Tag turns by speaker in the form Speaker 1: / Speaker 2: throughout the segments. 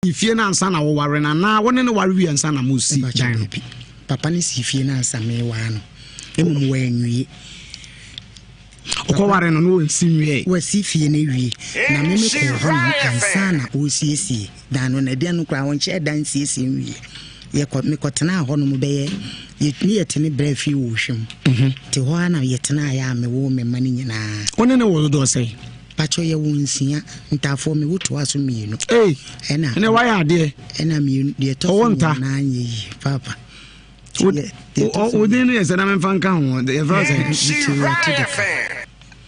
Speaker 1: if you na sana wo ware na na wone ne ware wi ansa na mo si dan
Speaker 2: papa ne si fie na ansa me wa no emu wa nwie
Speaker 1: ko ware no no si nwie
Speaker 2: wa si fie na wie na me ko ho no ansa na o siesie dan no na dia no kra won che dan siesie nwie ye ko me ko tena ho no mo be ye ni yetene bra fi wo hwem te ho ana yetena ya me wo me mani nyina
Speaker 1: wone ne wo do say
Speaker 2: pacho ye wonsia ntafo me woto aso mienu
Speaker 1: ena ne why ade
Speaker 2: ena mienu de to na anye papa
Speaker 1: o de no yesa na me fanka ho the first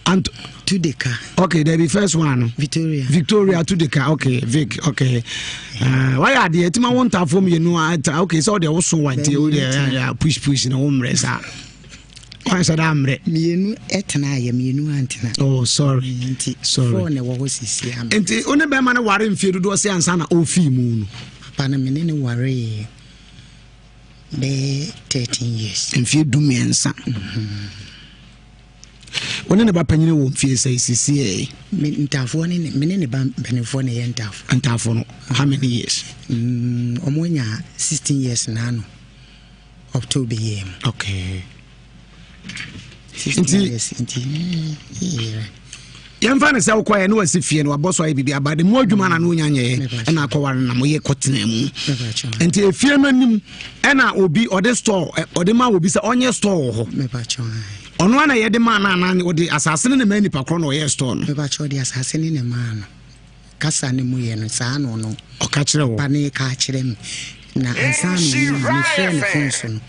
Speaker 1: and
Speaker 2: to the car
Speaker 1: okay there be first one Victoria to the car okay Vic okay why ade etima won ntafo mienu okay so de wo so wante o de push na wo mresa why said amre
Speaker 2: mienu etena ya mienu antena
Speaker 1: oh sorry
Speaker 2: for ne wo sisi am
Speaker 1: enti one be ma ne ware mfie dodo se ansa na ofi mu no
Speaker 2: papa na menene ware be 13 years
Speaker 1: mfie dumiensa one ne ba panyine wo mfie sai sisi e
Speaker 2: ntafo ne menene ba benefo ne ye
Speaker 1: ntafo no how many years
Speaker 2: omonya 16 years na no October year
Speaker 1: okay
Speaker 2: inti
Speaker 1: yamfa ne se ukwaye no wasifie no waboso ayi bibia bade mo adwuma na no nyanye na akware na mo ye kotena mu inti efie no nim na obi ode store ode ma obi se onye store ho ono ana ye de ma na ode asase ne ma nipa kro no ye store no
Speaker 2: mebacho de asase ne ma no kasa ne mu ye no saa no no
Speaker 1: o ka kire wo
Speaker 2: pa ne ka kire me na ansa me friend funso no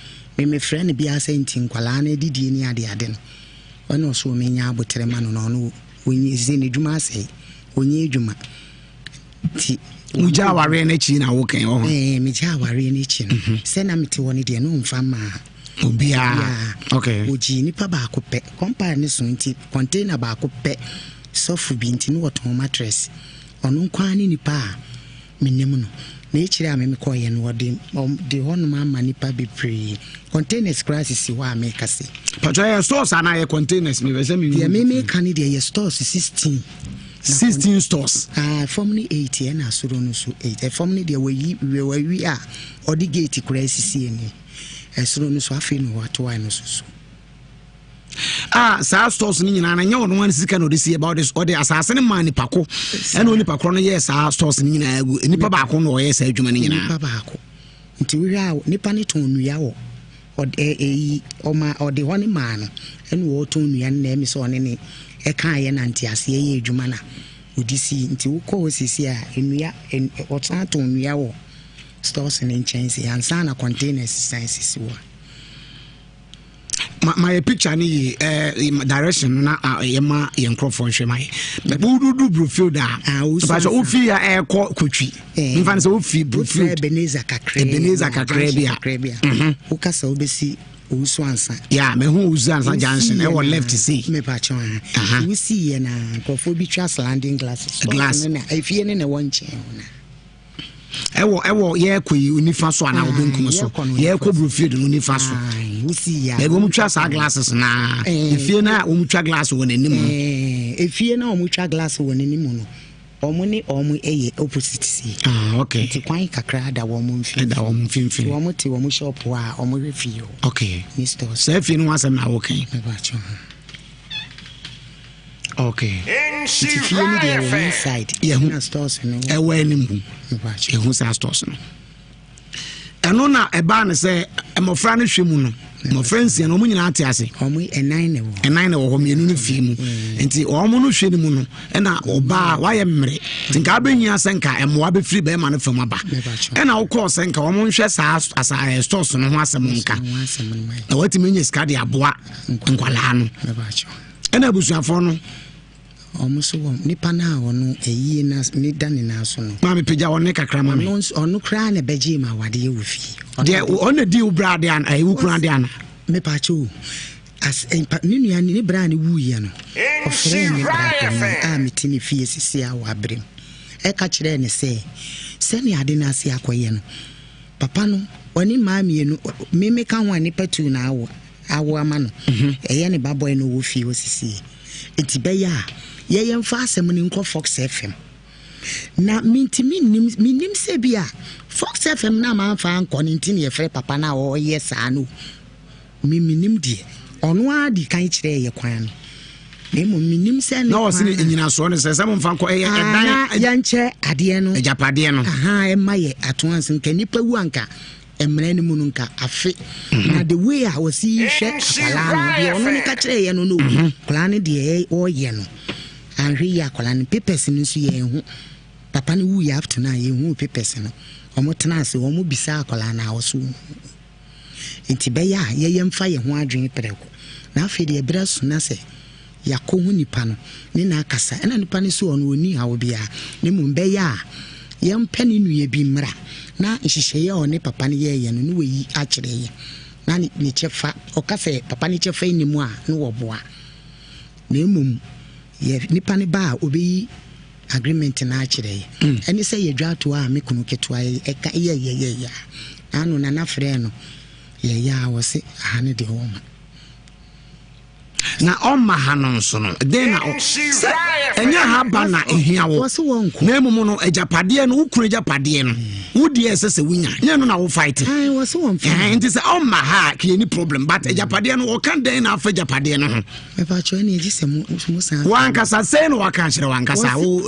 Speaker 2: me friend bi asenti nkwala na didie ni ade no ono so me nya abotere ma no no onye zine dwuma asai onye dwuma ti
Speaker 1: uja ware na chi na wo kan ho
Speaker 2: me ja ware na chi no se na mete woni de no mfa ma
Speaker 1: obia okay
Speaker 2: oji nipa ba ko pe compare ne so nti container ba ko pe sofu bi nti no woton mattress ono kwa ni nipa menem no na echire a me ko ye no de hono ma ma nipa be pre containers crisis si wa me kase
Speaker 1: pacho ye stores ana ye containers me be se me
Speaker 2: me kan de ye stores 16
Speaker 1: stores
Speaker 2: from ni 8 na soro no so 8 from ni de we a odi gate crisis ni esoro no so afi no wato wa no so
Speaker 1: sa stores ni nyina na nya wono wan sika no disi about this or the asase ne man nipa ko ena oni pa kro no yes stores ni nyina agu nipa ba ko no yes adwuma ni nyina
Speaker 2: nipa ba ko nti wi a nipa ne ton nua wo o de honi man ena wo ton nua na emi so ne ne e kan ye na nti ase ye adwuma na odisi nti wo ko osisi a enua o tan ton nua wo stores ni chense ansa na containers sciences wo
Speaker 1: my picture ni direction na yema ye microphone hwe mai but budu brofil da but so ofi ya kotwi mfa se ofi brofil
Speaker 2: Ebenezer kakra bia ukasa obesi usu ansa
Speaker 1: ya me hu usu ansa junction e wo left see
Speaker 2: me pa chon we see ye na nkofo bi twa sliding glasses na efie ne wonche na ewo ye koyi unifa so ana obenkum so ye ko brofil no unifa so usi ya
Speaker 1: ego mutwa sa glasses na efie na omutwa glass won anim
Speaker 2: efie na omutwa glass won anim no omu eye opposite si
Speaker 1: okay
Speaker 2: ti kwan kakra da wo mu mfimfini wo mu ti wo mu shop wa omu refio
Speaker 1: okay
Speaker 2: Mr.
Speaker 1: so efie no asem na wo kan okay
Speaker 2: Nhyira ni the inside
Speaker 1: yeah
Speaker 2: stores no
Speaker 1: ewa anim ehu sa stores no eno na eba ne se emofra no hwemu no emofra nsia no munyina ate ase
Speaker 2: omu enan ne
Speaker 1: wo ho mienu no fie mu enti omu no hwe ni mu no ena oba waye mmere tinka abehia senka emoa be free be ma no fam aba ena wo call senka omu nhwe sa asa stores no ho asem nka na wati menye ska de aboa nkwala no ena busuafo no
Speaker 2: omuso won nipa na wono eyi na ni dane na so no
Speaker 1: ma me pija won kakra ma me
Speaker 2: onu kra na beji ma wade ye wofi
Speaker 1: de on di ubrade an ayi ukra de an
Speaker 2: me pa chu as ni nua ni bra ni wu ye no ofre ni bra me tini fie sisi a wa brem e ka kire ne se ni ade na ase akoye no papa no oni ma mienu me ka ho ani patu na awo ama no eye ne baboy no wo fie osisi eti be ya ye mfa asem ni nko Fox FM na minim se bia Fox FM na man fa anko ntini ye frɛ papa na o ye saa no minim die ono adi kan kyerɛ ye kwan no minim se
Speaker 1: na o se nyina so ne se mo mfa nko eye edan
Speaker 2: ya nche ade no
Speaker 1: ejapade no
Speaker 2: e ma ye atoanse nka nipa wu anka emre ne mu nka afe na the way I was see hwe akwala no de ono ne ka kyerɛ ye no no kwala ne de o ye no anhwe ya kwala ne papers no so ye hu papa ne wu ya after na ye hu papers no omo tenase omo bisa akwala na woso enti be ya ye yemfa ye ho adwen preko na afi de ebra so na se yakɔ hu nipa no ne na akasa ena nipa ne so ono oni hawo bia ne mu be ya yempa ne nuye bi mra na nhihye ye one papa ne ye no ne weyi a kyerɛ ye na ne chefa okase papa ne chefa ni mu a ne wo boa na emum ye nipa ne ba obeyi agreement na a kyerɛ ye eni se ye dwato a me kunu keto ye eka ye ya anu na na frɛ no ye ya wo se ha ne de wo ma
Speaker 1: na oma hanon so no den na enya ha ba na ehia wo na emumu no ejapade no ukuru ejapade no wudi esese wunya nya no na wo fight
Speaker 2: wo so won
Speaker 1: nti se oma ha ke any problem but ejapade no wo kan den na afa ejapade no
Speaker 2: me pa cho ni ejise mu san
Speaker 1: wan kasa se no waka kyere wan kasa wo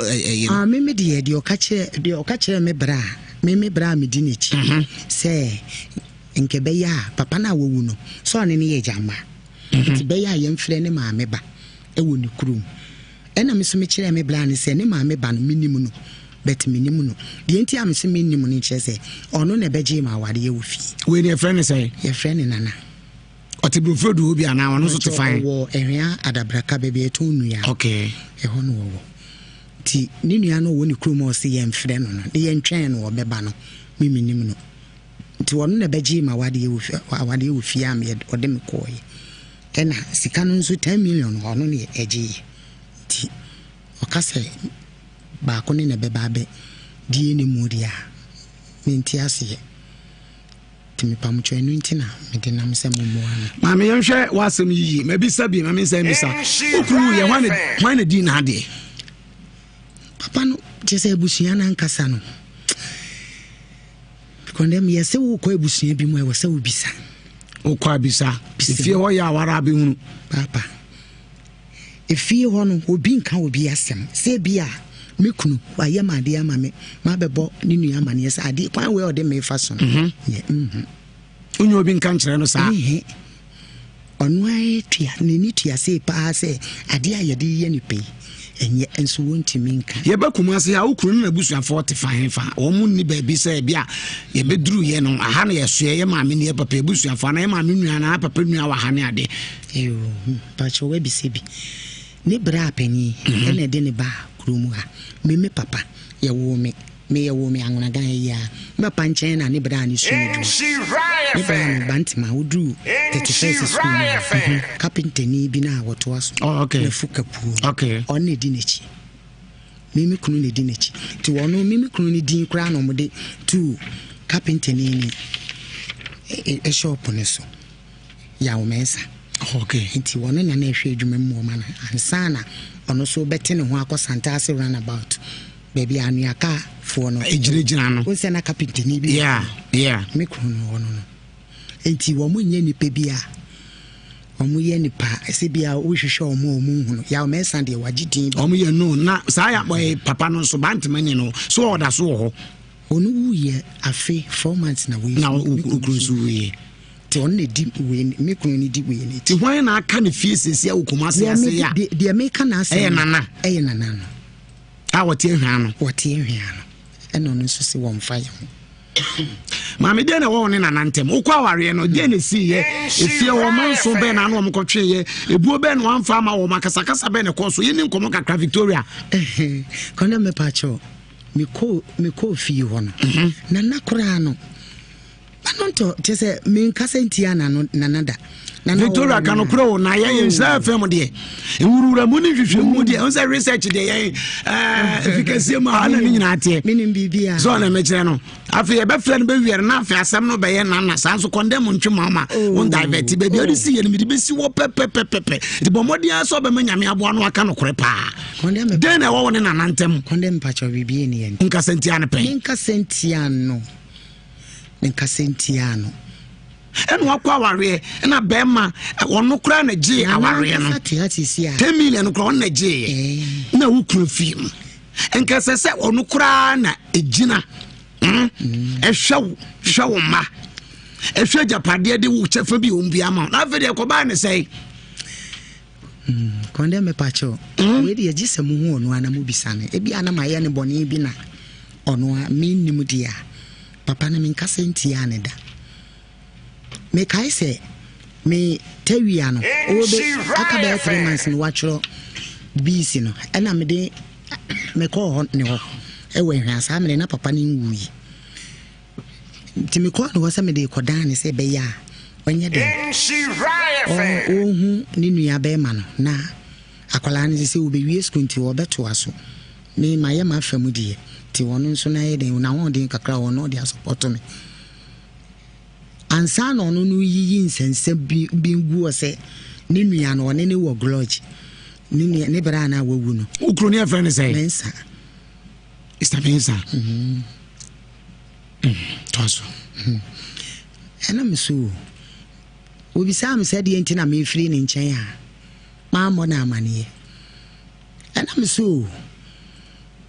Speaker 2: me de o ka kyere me bra me di nechi se nke be ya papa na wo wu no so ne ye jamba ti be ya ye mfre ne maame ba e wo ni kurum ena me so me kire me bla ne se ne maame ba no minim no bet minim no de enti am se minim no kire se ono na beje ma wade ye wo fi
Speaker 1: we ne friend say
Speaker 2: ye friend nana
Speaker 1: oti brofrodo obi ana wono so to fine
Speaker 2: wo ehia adabraka bebe eto nua
Speaker 1: okay
Speaker 2: e ho no wo ti ni nua no wo ni kurum o se ye mfre no de ye ntwen no wo beba no minim no ti wono na beje ma wade ye wo fi am ye ode me koye ena sika no nso 10 million ono ne eje ti okase ba ko ne na beba be die ne muria menti ase ti me pam chwe no ntina me de nam se momo ana
Speaker 1: ma me yenhwe wasem yiyi ma bi sabi ma me se misa okuru ye hwan di na ade
Speaker 2: papa no je se ebusia na nkasa no kondem ye se wo ko ebusia bi mo e wo se wo bisa
Speaker 1: okwa bisa ifie ho ya awara be hunu
Speaker 2: papa ifie ho no obi nka obi asem se bia mekunu wa ye ma de ama me ma bebo ni nua ama ne se ade kwan we ode me fa so ye
Speaker 1: onyo obi nka nkyere no sa
Speaker 2: onu ai tua ne ni tua se pa se ade a ye de ye ni pe enye enso wonti minka
Speaker 1: ye ba kumase ya okuru na busu 45 fa o mu ni ba bi se bia ye beduru ye no aha na ye so ye ma me ne papa busu afa na ye ma me nua na papa nua wa ha ne ade
Speaker 2: pa cho we bi se bi ni bra pani ene de ne ba kurumu ha me papa ye wo me ye wo me angona gan ya me pa nchen na ni bra ni su ni du ni bantima udru 31st school carpenter ni bi na woto aso
Speaker 1: okay
Speaker 2: fuka pu
Speaker 1: okay
Speaker 2: on ne di nechi mimi kunu ne di nechi ti wono mimi kunu ni din kra no mode tu carpenter ni e shop ne so ya o mensa
Speaker 1: okay
Speaker 2: nti wono na na ehwe adwuma mu ma na ansana ono so bete ne ho akosantase runabout baby anuaka fo no
Speaker 1: ejirejina no
Speaker 2: wo se na carpenter ni bi
Speaker 1: yeah
Speaker 2: me kunu wono no enti wo mu nye nipa bia omu ye nipa ese bia wo hwehwe omu hunu ya o mensa de wagidin
Speaker 1: omu ye no na sa ya boy papa no so bantemani no so oda so ho
Speaker 2: onu wu ye afe 4 months na we
Speaker 1: na ukrusu ye
Speaker 2: ti on ne di we me kunu ni di we ni
Speaker 1: ti hwan na aka ne fie sesi akomase ase ya
Speaker 2: de me ka na ase
Speaker 1: nana
Speaker 2: no
Speaker 1: a wote ehwa no
Speaker 2: eno no so se wo mfa ye
Speaker 1: ma me de na wo ne nana ntem ukwa aware no de na si ye efie wo manso be na no mkotwe ye ebuo be no amfa ma wo makasakasa be ne koso ye ni nkomo kakra Victoria
Speaker 2: kono me pacho me ko fie ho no nana kura no Anonto tese min kasentia nanada.
Speaker 1: Victoria Canocro, na yen sa fam de. Ewurura mu ni hwehwe mu de. On say research de yen efficacy ma na ni nyina tie.
Speaker 2: Minim bibia.
Speaker 1: So na me kire no. Afi e be fla no be wiere na afi asem no be yen na sanso condemn ntwema ma. On divert be bi odi si yen mi de be si wo pepepepe. Di bomodi aso be manyame abo no aka no kore pa.
Speaker 2: Condemn.
Speaker 1: Den e wo ne nanantem.
Speaker 2: Condemn pacho bibia ni yen.
Speaker 1: Nka sentia ne pe.
Speaker 2: Nka sentia no.
Speaker 1: And what aware and a bema on no crown a G aware no 10 million crown a G na wukru film and kasa se on no crown a gina a show ma a show japade de wuche fa bi on bia ma na fe de ko ba ne say
Speaker 2: konde me pacho we de agise mu hu onu ana mu bisane e bia na maye ne bone bi na ono a minnim dia papa na min kasa ntia ne da me kai se me tawia no obe akaba 3 months no watchro BC no ena me de me ko ho ne ho e we hwasa me na papa ni nwuyi ti me ko no wasa me de ko dan ne se be ya onye de ohu ni nua be ma no na akwala ne se obe wie school nti obeto aso me maye ma famu die ti wono nso na ye de na won de kakra wono de support me ansa no no yiyi nsense bingu ose ni nua no ne wo glodge ni nua ne bra na wawu no
Speaker 1: ukro ne friend say
Speaker 2: mensa
Speaker 1: ista mensa toso
Speaker 2: ana misu obi sam said ye ntina me free ni nchen ha ma mo na amane ana misu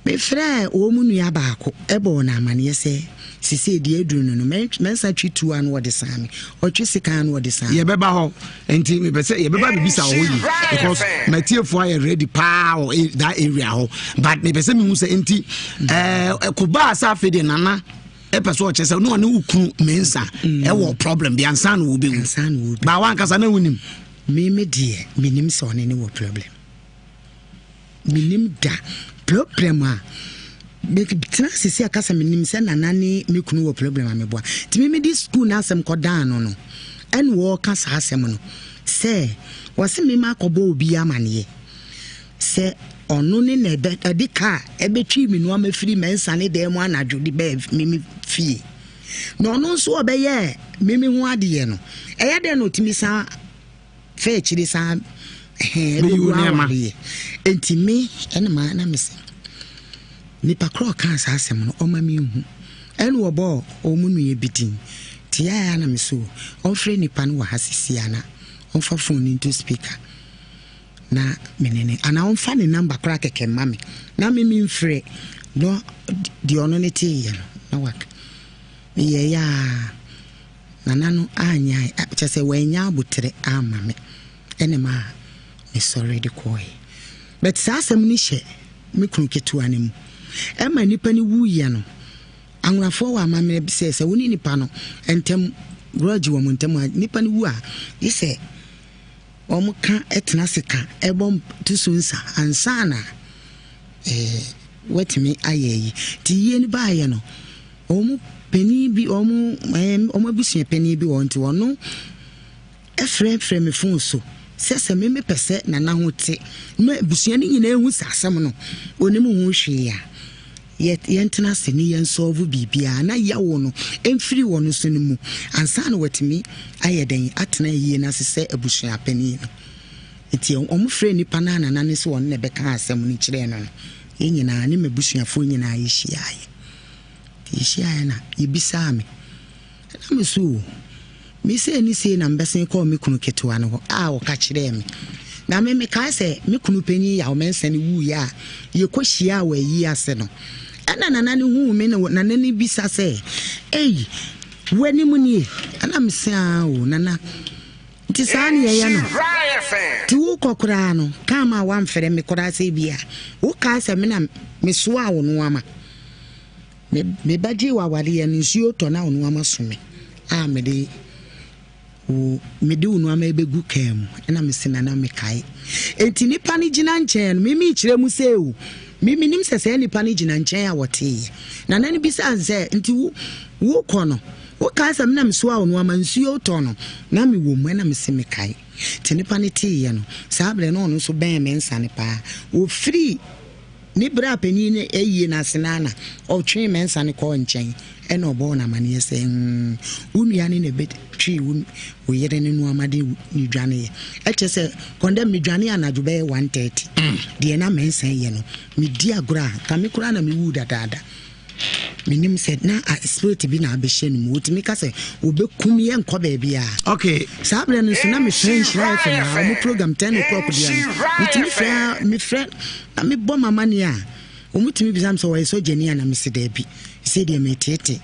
Speaker 2: me frɛ o mu nua baako ebo na amane se sisi di eduru no mensa twitu an wo de sami o twi sika an wo de sami
Speaker 1: ye beba ho enti me be say ye beba bibisa ho yi because my tiefo are ready pa or that area ho but me be say me hu say enti ko ba sa fe de nana e person o chese no ne ukru mensa e wo problem bi ansa no wo be ba wan kasa na wunim
Speaker 2: me die minim so ne wo problem minim da problem a make sisi akasa minim se nanani me kunu wo problem me boa ti me di school na asem ko dan no en wo kasa asem no se wose me ma kobo obi amane se onu ne na ebe ka ebe twi mi no amafiri mensa ne dem anadwo di be mimi fie no onu so obeye mimi hu ade no eye de no timi sa fe chiri sa enti me ene ma na me se nipa kro kan sa asem no o ma mi hu ene wo bo o mu nu ye bidin ti ya na me so o fre nipa no wa hasisi ana o fa phone into speaker na menene ana o fa ne number kra keke mame na me mi mfre no di ono ne ti ye na wak ye ya nana no anya chese wenya abutre ama me ene ma me sorry de koi but sa asem ni hye me kunu ketu anem ema nipa ni wuye no anwafo wa amamre bi se woni nipa no entem grudge wo montem nipa ni wu a ise omuka etena sika ebom tusunsa ansana wetimi ayeyi ti ye ni ba ye no omu peni bi omu abusia peni bi wonti wono efrem me fun so sese me pese na na hote me busia ni nyina ehu sasem no onimu hu hwe ya yentena se ni yen solve bibia na yawo no emfiri wono so no mu ansa na wetimi ayeden atena yie na sese abusia pani no enti omu frɛ nipa na na ne se wono ne beka asem ni kire no yenyina ne mabusuafo nyina yehia na yebisa me na mesu me se ni se na mbesen ko me kunu ketewa no a wo ka kire me na me ka se me kunu panyi ya o mensa ne wu ya ye kohia wa yi ase no ana nana ne hu me na nana ne bisa se wani mu ni ana mse o nana ti sani ya no ti wo kokora no kama wa mfere me kora se bia wo ka se me na me so a wo no ama me baji wa wale ya nsuo to na wo no ama so me a me de unu ama ebegu kem na mesina na mekai enti nipa ni gina nchen mimi kire mu se o mimi nim sese nipa ni gina nchen a wote na nani bisa nse enti wo kono wo ka asɛm na mso a ono amansuo tɔ no na me wɔ mu na me se me kae te nipa ne tie no saa bre no ono so bɛn me nsane pa wo free ni bra pani ne eyie na senana o twe me nsane kɔ nkyɛn ɛna ɔbɔ na mane sɛ unua ne be twi wo yere ne no amade ni dwane ye ɛkyɛ sɛ kɔndɛm me dwane anadwo bɛ 1:30 deɛ na me nsan ye no me di agora ka me kura na me wu dadaada minim said na spirit bi na abɛhyɛ no mu wotimi ka sɛ obekum ye nkɔ baabi a
Speaker 1: okay
Speaker 2: saa bra no so na me friend shira fa na mo program 10 o'clock dia no mitimi fra me friend na me bɔ mama ne a omutimi bi sam sɛ wɔ so genia na me se da bi se de me tete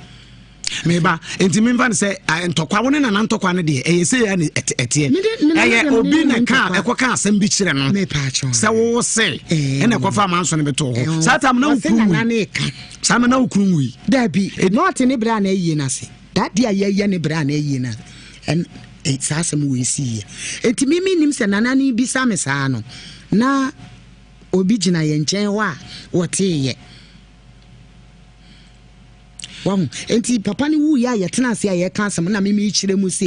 Speaker 1: meba enti memfa ne sɛ ntɔkwa wo ne na ntɔkwa no deɛ ɛyɛ sɛ ya ne ɛteɛ ɛyɛ obi ne ka ɛkɔka asɛm bi kyerɛ no sɛ wo se ɛna ɛkɔfa amanso no bɛtɔ hɔ saa tam na wokuru saa na wokuru wi
Speaker 2: da bi not ne bra na ɛyie na se that dia yɛ ne bra na ɛyie na ɛn saa asɛm wo esi enti mimi nim sɛ nana ne bi sa me saa no na obi gyina yɛ nkyɛn hɔ a wɔte yɛ wahun enti papa ni wu ya yetena ase ya ka asem na mimi kyire mu se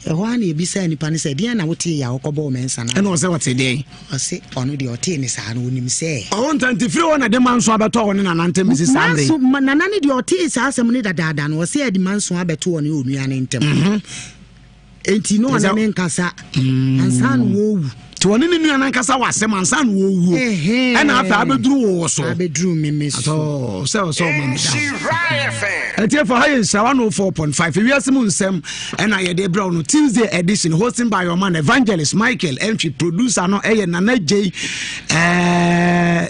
Speaker 2: ɛhɔ ana ebisa nipa ne sɛ deɛ na wote ya wokɔbɔ mensa na
Speaker 1: ɛna ɔsɛ wote deɛ
Speaker 2: ɔse ɔno deɛ ɔte ne saa no onim sɛ
Speaker 1: ɔwɔ ntanti firi wɔ na de manso abɛtɔ wɔ ne nanante misi Sunday
Speaker 2: nana ne deɛ ɔte saa asɛm ne dadaada no ɔse adi manso abɛtɔ wɔ ne onua ne ntem enti no ɔna me nkasa ansa no wo
Speaker 1: to one ni nua nan kasa wasem ansa no wo wuo ɛna afa abeduru wo so
Speaker 2: abeduru me
Speaker 1: so mama etie for high shawa no 4.5 Ewiase mu Nsem ɛna ye de bra no Tuesday edition hosting by your man Evangelist Michael entry producer no ɛyɛ Nana J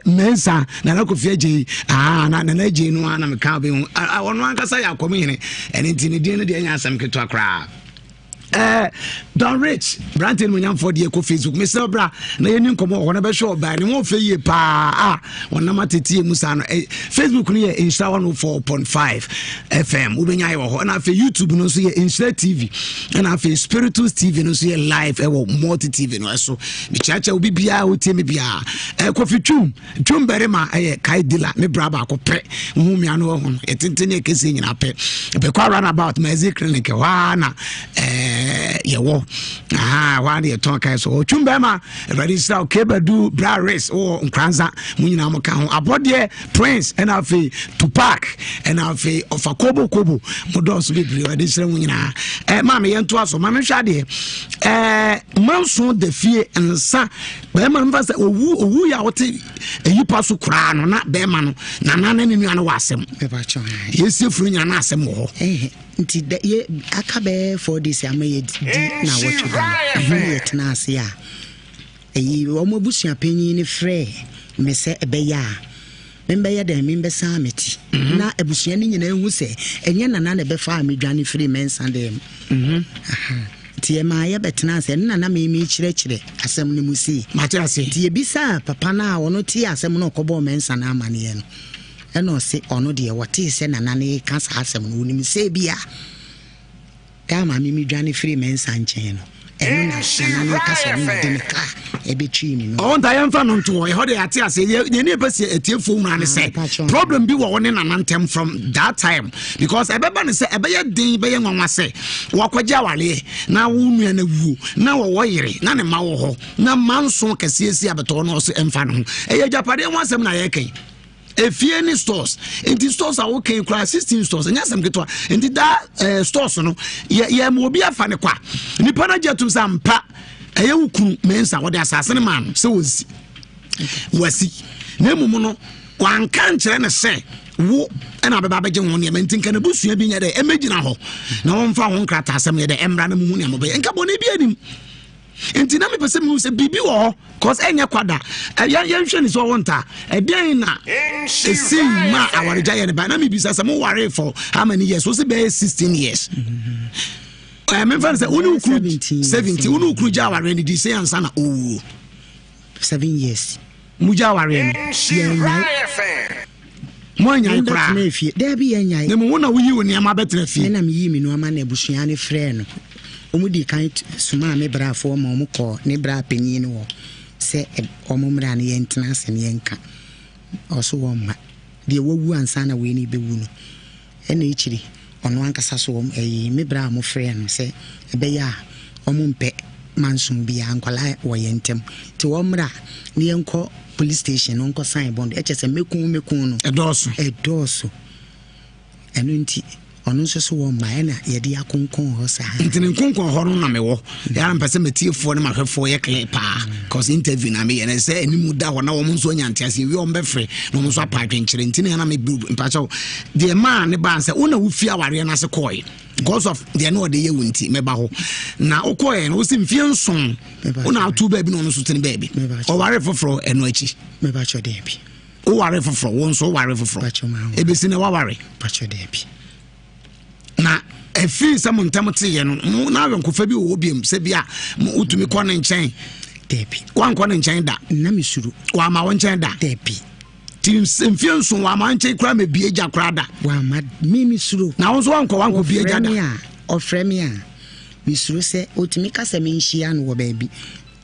Speaker 1: Mensa Nana Kofi J Nana J no ana me ka be ho wono ankasa ya komhene ɛne ntini din no de anya asɛm keto akra Don Rich Branton munyam for the eco Facebook Mr. Bra na yeni nkomo wona be show ba ni mo fe ye pa wona matete musa no Facebook no ye Insha 104.5 FM ubenya ye ho na fe YouTube no so ye Insha TV na fe Spiritus TV no so ye live e wo multi TV no so bi chacha obi bia o tie me bia Kofi Twum berema kai dila me bra ba ko pre hu mi ano ho etentene e kese nyina pe be kwa run about my clinic wa na yewo wa de ton kai so Twumbema register Kebadu Bra Race or Nkranza munyina mo ka ho abode Prince and afi Tupac and afi Ofakobo Kobo modos be register munyina ma me yento aso ma me hwa de manso de fie nsa be ma mfa se owu ya wote eyipa so kura no na be ma no na nana ne nua no wasem
Speaker 2: be ba cho
Speaker 1: yesi furu nyina na asem ho
Speaker 2: nti ye akabe for this amaye di na watch do ye tena ase a eyi wo mabusua panyin ne frɛ me se ebeya membe ya dem membe sameti na abusua ne nyina ehu se enye nana na be fa amedwane free mensa dem tie ma ye betena ase nana me kyerɛkyerɛ asɛm ne musi
Speaker 1: mate ase
Speaker 2: tie bisa papa na wono tie asɛm no kɔbɔ mensa na amane no ɛno se ɔno deɛ wɔte sɛ nana ne ka sa asɛm no onim sɛ bia kama mimi dwane free mensa nkyɛn no ɛno na nana ne ka sɛ no de ne ka ɛbɛtwi mi no
Speaker 1: ɔnta yɛmfa no nto hɔ de ate ase yɛne ɛbɛsi atiefo mu na ne sɛ problem bi wɔ ne nana ntem from that time because ɛbɛba ne sɛ ɛbɛyɛ den bɛyɛ nwanwa sɛ wakɔgye awale na wo nua na wuo na wɔwɔ yere na ne ma wɔ hɔ na manso kɛseesi abɛtɔ no ɔso ɛmfa no ho ɛyɛ japade ho asɛm na yɛkɛn efie ni stores enti stores a wo kan kura 16 stores enya sam ketwa enti da stores no ye mo obi afa ne kwa nipa na jetum sampa eye wukuru mensa wo de asase ne man se wasi na emumu no wanka nkyere ne se wo ena beba beje ho ne enti nka na busua bi nya de emegina ho na won fa ho nkrata asem ye de emra na mu ne mo be nka bone bi anim enti na me pese me se bibi wo cause enya kwada yan hwe ni so wonta den na esi ma awareja ye ne ba na me bisa se mo ware for how many years so se be 16 years me fan say unu ukru 70 unu ukru ja ware ni di say ansa na
Speaker 2: 7 years
Speaker 1: mu ja ware ni mo nya ikra
Speaker 2: na fie da bi nya
Speaker 1: ne mo na wuyi woni ama betra fie
Speaker 2: na me yi me no ama na abusua ne frɛ no omudi kan suma me brafo ma omukɔ ne bra panyin no sɛ omumra ne yentena se ne yenka ɔso wo ma de wawu ansa na we ni bewu no ɛna ichiri ono ankasa so me bra mo frɛ no sɛ ebeya omo mpe mansum bia nkwala wo yentem ti wo mra ne yenko police station onko sign bond se mekun no edoso eno nti ono so wo ma na ye de akonkon ho sa
Speaker 1: ntine nkonkon ho no na mewo ya mpese metiefo ne mahwefo ye clear pa cause interview na me ye na say animu da ho na wo nso nyante ase wi ombefre no nso apa adwenkyere ntine na me mpacho de man ne ban say wona wo fi aware na se koy because of the no de ye wunti meba ho na okoye no wo sim fie nson wona atu ba bi no nso tene ba bi o ware foforo eno achi
Speaker 2: meba cho de bi
Speaker 1: o ware foforo wo nso ware foforo ebesi na wa ware
Speaker 2: pacho de bi
Speaker 1: na efi some ntamte ye no na awenkofa bi wo biem se bia utumi kɔ ne nkyɛn
Speaker 2: debi
Speaker 1: wan kɔ ne nkyɛn da
Speaker 2: na misuru
Speaker 1: wa ma wo nkyɛn da
Speaker 2: debi
Speaker 1: tim mfie nso wa ma nkyɛn kura me bie gya kura da
Speaker 2: wa ma mi misuru
Speaker 1: na wo nso wan kɔ bie gya da
Speaker 2: ofrɛ me a misuru sɛ otumi kasa me nhia no wo baabi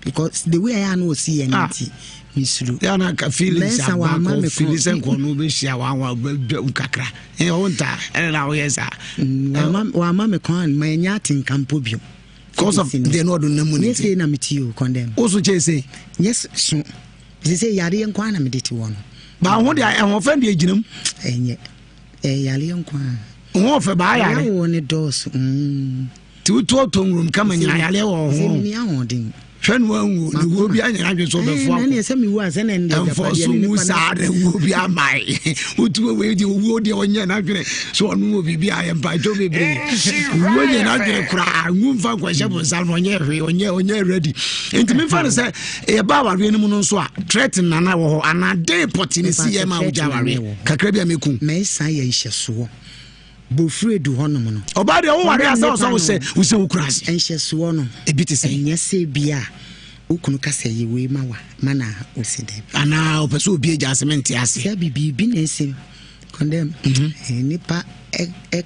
Speaker 2: because the way I know see anything misuru
Speaker 1: ya na ka feelings wa ma me feelings enko no be hia wa kakra o nta na wo yesa
Speaker 2: wa ma me kon ma nya tinkampo bio
Speaker 1: because of the no do namu ni
Speaker 2: yes na metio condemn
Speaker 1: also che say
Speaker 2: yes so say yare enko na me deti won
Speaker 1: ba ho de ho fa de aginam
Speaker 2: enye yare enko
Speaker 1: ho fa ba yare
Speaker 2: wo ne dos
Speaker 1: ti to tonrum kama nya yare wo ho
Speaker 2: ni ahodin
Speaker 1: hwenu anwu ne wo bi anya adwe so befo
Speaker 2: na ne se mi wo ase na ndे
Speaker 1: for so mu sa de wo bi amai utu we di wo de onye na adwe so onu wo bi ayem pa jo bebre wo nye na adwe kra nwumfa kwahye bo sa no onye ready enti me fa no se e ba ware ni mu no so a threaten na na wo ho ana de pot ni si ye ma wo ja ware kakra bi ameku
Speaker 2: me sa ye nhyeso bofure du honom no
Speaker 1: oba de wo ware asa wo se wo kurase
Speaker 2: nhyeso no
Speaker 1: ebiti se
Speaker 2: nyese bia ukunu kasa ye we mawa mana oside
Speaker 1: ana opeso obi eja cement ase
Speaker 2: ya bibi na ese condemn nipa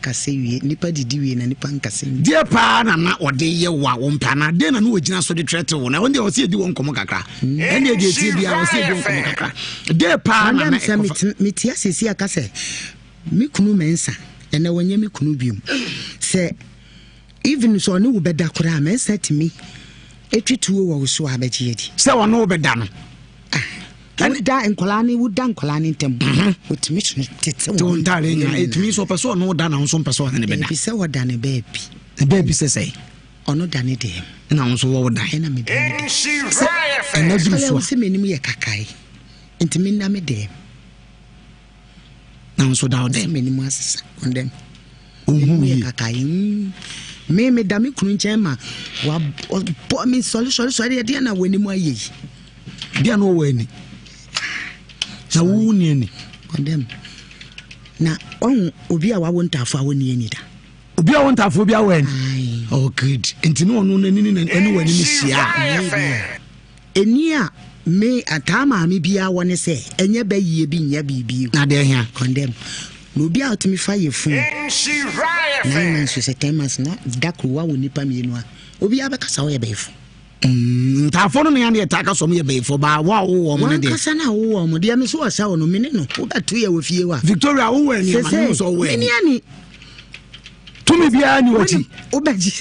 Speaker 2: kasa wie nipa didi wie na nipa nkasa
Speaker 1: die pa na ode ye wa wo mpa na de na no ogina so de trete wo na wonde o se edi won komo kakra ene de tie bia o se edi won komo kakra de pa na na
Speaker 2: mitia sesi akasa mikunu mensa ene wonye mikunu biom se even so no wo beda kura mensa timi etwituo wo so abaji edi
Speaker 1: se wono wo beda no
Speaker 2: da enkolani wuda enkolani ntem otimi tete
Speaker 1: to ntare nya etimi so peso no da na nso peso ne beda
Speaker 2: bi se woda ne baby
Speaker 1: se sei
Speaker 2: ono da ne de
Speaker 1: na nso wo da
Speaker 2: na me de
Speaker 1: ena duru so
Speaker 2: se menim ye kakai ntimi na me de
Speaker 1: na nso da de
Speaker 2: menim asesa condemn ye kakai me da me kunu nchen ma wa bo me sorry de na wani mu ayi
Speaker 1: dia no wani na wu ni ni
Speaker 2: condemn na on obi a wa wontafo a woni ani da
Speaker 1: obi a wontafo obi a wani oh good enti no no nani eni wani ni sia eni a me atama me bia woni se enye ba yie bi nya bibi
Speaker 2: na de hia condemn no obi a otimi fa ye fun Nhyira Ewiase se temas na dakruwa woni pa mienu a obi a bekasa wo ye befo
Speaker 1: ntafo no ya na etaka so ye befo ba wa wo mo ne de
Speaker 2: kasa na wo mo de me so asa wo no mene no wo beto ye wo fie wa
Speaker 1: Victoria wo wani ma no so wo
Speaker 2: ni ani
Speaker 1: tumi bia ni wati
Speaker 2: wo baji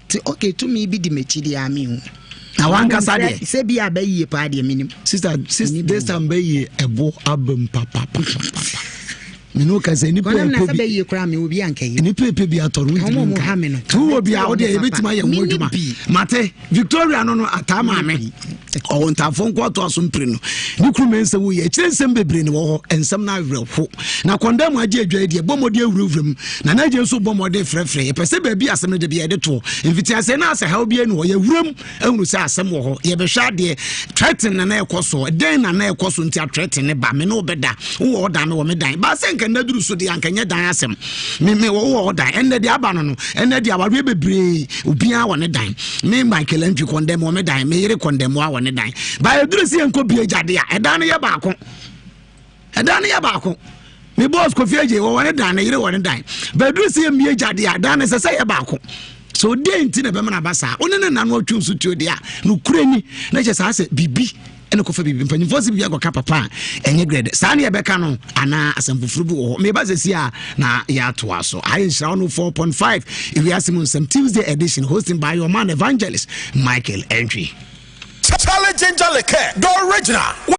Speaker 2: ti okay tumi bi di mechi di ami hu
Speaker 1: na wan kasa de
Speaker 2: se bia ba yie pa de minim
Speaker 1: sister this time ba yie ebo abem papa minu ka se ni pepe
Speaker 2: bi ye kra me obi anka ye
Speaker 1: ni pepe bi atoru ndimi tu obi a ode ebetima ye nwoduma mate Victoria no atama me o ntafo nko to aso mpire no ni krume nse wo ye kire nsem bebre ne wo ho ensem na awerefo na kondam age adwa de bomode awurewurem na na je so bomode frefre pese ba bi asem de bi de to invitiase na ase ha obi enu ye wurem ehunu se asem wo ho ye be hwa de threaten na ekoso den na ekoso nti threaten ne ba me no beda wo oda me wo me dan ba se na duru so de ankanya dan asem me wo dan enne de aba no enne de awawe bebre obia wo ne dan me Michael Antwi condemn wo me dan me yere condemn wo ne dan ba eduru si enko bie jade a edan ne ye baako me boss ko fieje wo ne dan ne yere wo ne dan ba eduru si emie jade a dan ne sese ye baako so de nti na be mana basa one ne nanu atwu so tuo de a no kurani na je sa se bibi ene ko fa bibi mpanyimfo se bia ka papa enye grade saa ne yebeka no ana asamfufuru bi wo me ba sesi a na ya to aso ayi nhyira no 4.5 Ewiase mu Nsem Tuesday edition hosted by your man evangelist Michael Entry.
Speaker 3: Challenge Angelica, the original.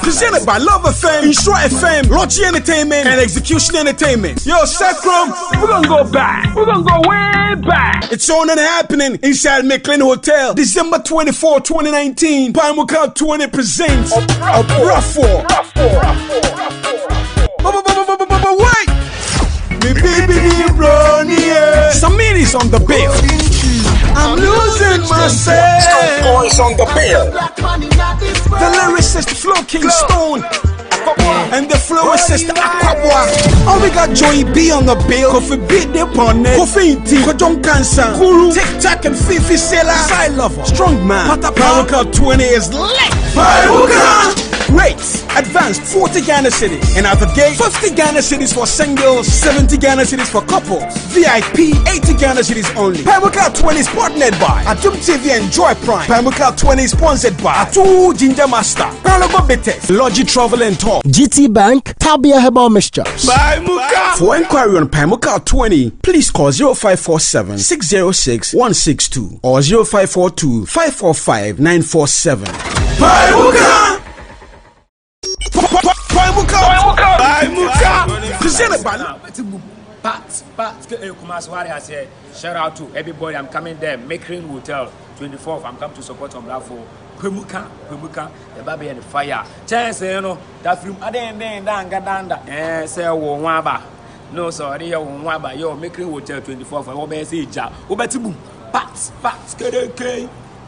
Speaker 3: Presented by Love FM, Insure FM, Lodgy Entertainment, and Execution Entertainment. Yo, Sacrum, we're gonna go back. We're gonna go way back. It's on and happening inside McLean Hotel, December 24, 2019. Paimuka 20 presents a Bruffo. Wait! Me baby Ronnie, Samiri's on the bill. I'm losing myself. Boys on the bill. The lyricist Flo King Stone and the florist Aquabwa. Oh, we got Joey B on the bill. Kofi beat the bonnet. Kofi Inti, Kodong Cancer, Guru, Tic Tac and Fifi Sela, Side Lover, Strong Man. Pataparuka 20 is lit. Pataparuka. Rates advanced 40 Ghana cities, and out the gate 50 Ghana cities for singles, 70 Ghana cities for couples, VIP 80 Ghana cities only. Paimuka 20 is partnered by Atum TV and Joy Prime. Paimuka 20 is sponsored by Atu Ginger Master, Paralogo Betes, Logi Travel and Talk,
Speaker 4: GT Bank, Tabia Herbal Mixtures.
Speaker 3: Paimuka. For inquiry on Paimuka 20, please call 0547 606 162 or 0542 545 947. Paimuka. Presented by
Speaker 5: shout out to everybody. I'm coming there. Making Hotel 24th. I'm coming to support on Bravo. Pemuka, the baby and the fire. Chance, you know, that film. I didn't say, Waba. No, sorry, Waba. You're making Hotel 24th. I will say, Ja, Ubetibu, Pats,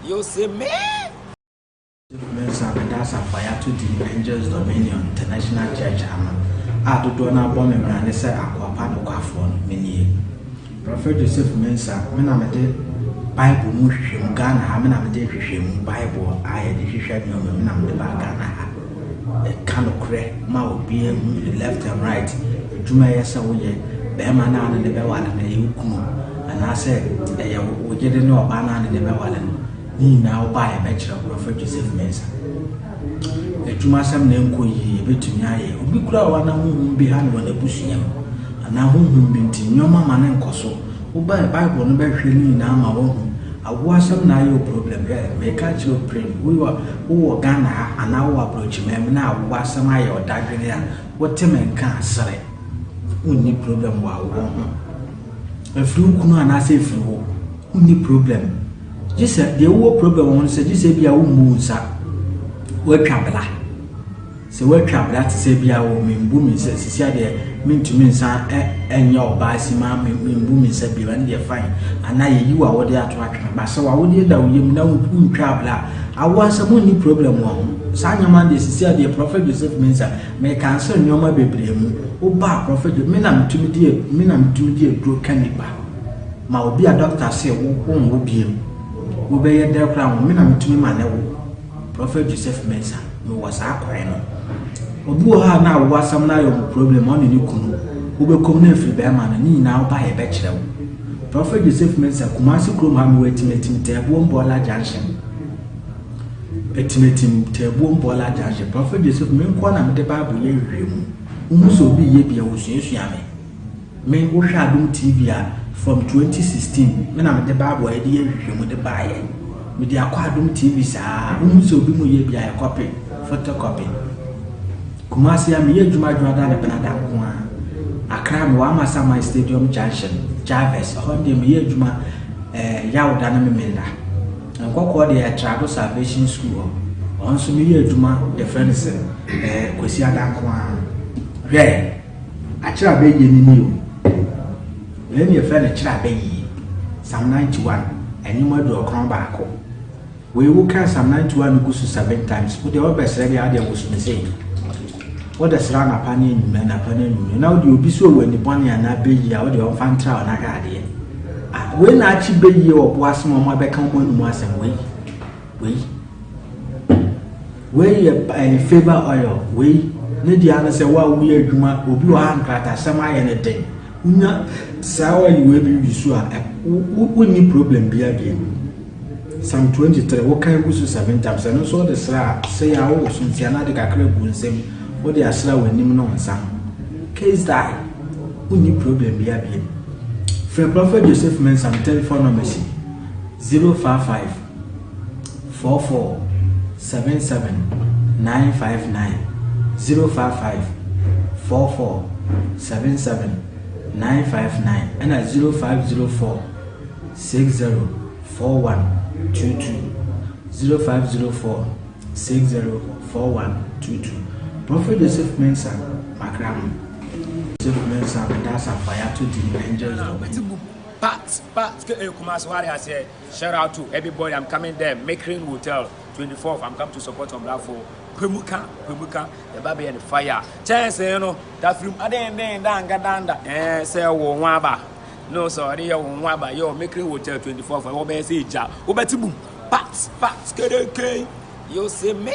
Speaker 5: you see me.
Speaker 6: Mensa Medasa fire to the Angels Dominion International Church I do na bomb and say aquapano quafon many. Prophet Joseph Mensa, Menamade Bible Mushim Ghana, Hamenamade Bible, I had the Shisham Menam de Bagana. A can of crack, mouth being left and right. Jumaya Sawoye, Bemana and the Bewan and the Yukuno. And I said, we didn't know a banana in the Bewan. Ni now buy a bachelor of Prophet Joseph Mensa. A Jumasam name could ye be to me. We could have one behind when the bush yam. And now whom been to your mamma and Cosso, who buy a Bible and bear training now my own. I was some now your problem there. Make catch your brain. We were who Ghana and now approach me now was some eye or diagram. What Tim and can't say. Only problem while a flu kuno and I say flu. Only problem. Just the old problem on said, you say, be a woman, sir. We're traveler. So we're traveler to say, be a woman, booming says, see, there mean to me, sir, and your bicy, mammy, booming said, be when they're fine. And now you are what they are attracting. But so I would hear that you know, traveler. I was a money problem one. Sanya Monday, see, the Prophet Joseph Mensa may cancel your my baby. Oh, bah, Prophet, Minam to me, dear, grow cannibal. Ma be a doctor say, won't be him. We be a dear crown, Minam to me, my Prophet Joseph Mensa, who was our crying. Obuha now was some now problem on in Yukunu, who will come near Bearman and now buy a bachelor. Prophet Joseph Mensa, Kumasi Krumham waiting to Tabum Bola Junction. Estimating Tabum Bola Junction. Prophet Joseph Menkwana with the Bible, so be ye be a Yami. Men who shall do TV from 2016, when I'm at the Bible, I did with the buyer. With the Aquadum TV, so be ye a copy, photocopy. Kumasi, I'm here to my brother, the Benadakwa. A crime, Wama Sama Stadium Junction, Jarvis, Honda, Mia Juma, Yao Danamenda. And what they are Travel Salvation School. Also, Mia Juma, the friends, Kwesiadakwa. Red, I try baby new. Let me a friend try baby. Psalm 91, and you might do a crown back. We will cast Psalm 91 goes to 7 times, but the other best ready idea was missing. what the Srana Pani men a penny. Now you be so when the bonny and I be ya or the fan trial and I got when I should be you or was my back on once and we favor oil, we need the answer say, well, we are Juma, will be one crater, some anything. Sour you will be sure, what need problem be again. Some 23, what can you do 7 times? And also the slab say, I was in Tiana Nsem, what they are slow when you know some case die. Who need problem be again? For Prophet Joseph Mensam telephone number 055 44 77 959 055 44 77 959 and at 0504 604122 0504 604122. Prophet Joseph Mensam Makram Joseph Mensam and that's a fire to the angels of
Speaker 5: Pat, Kumas, what I said. Shout out to everybody. I'm coming there. Make Rain Hotel, 24th. I'm coming to support on for Pemuka, the baby and the fire. Chance, you know, that film. I didn't say, Waba. No, sorry, Waba. Yo, Make Rain Hotel, 24th. I will be a job. Ubetibu, Pat, okay. You see me?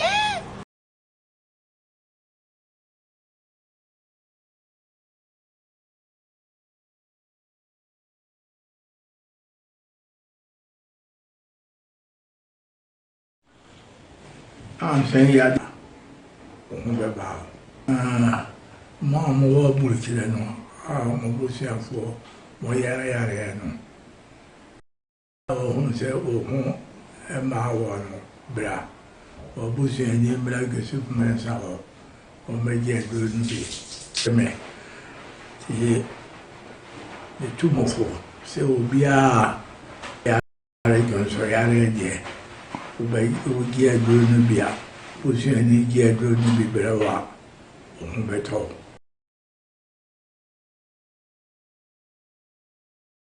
Speaker 3: I'm saying, yeah, about Mamma or Bulchino, I'm Lucia for Moyariano. Oh, say, oh, and Mawano, Bra, or Bushy and Yim like a Superman sour, or maybe a good be. The 2 more 4, so be a region, so I Ugia Grunubia, Pushing Nigia Grunubi Berawa, Beto.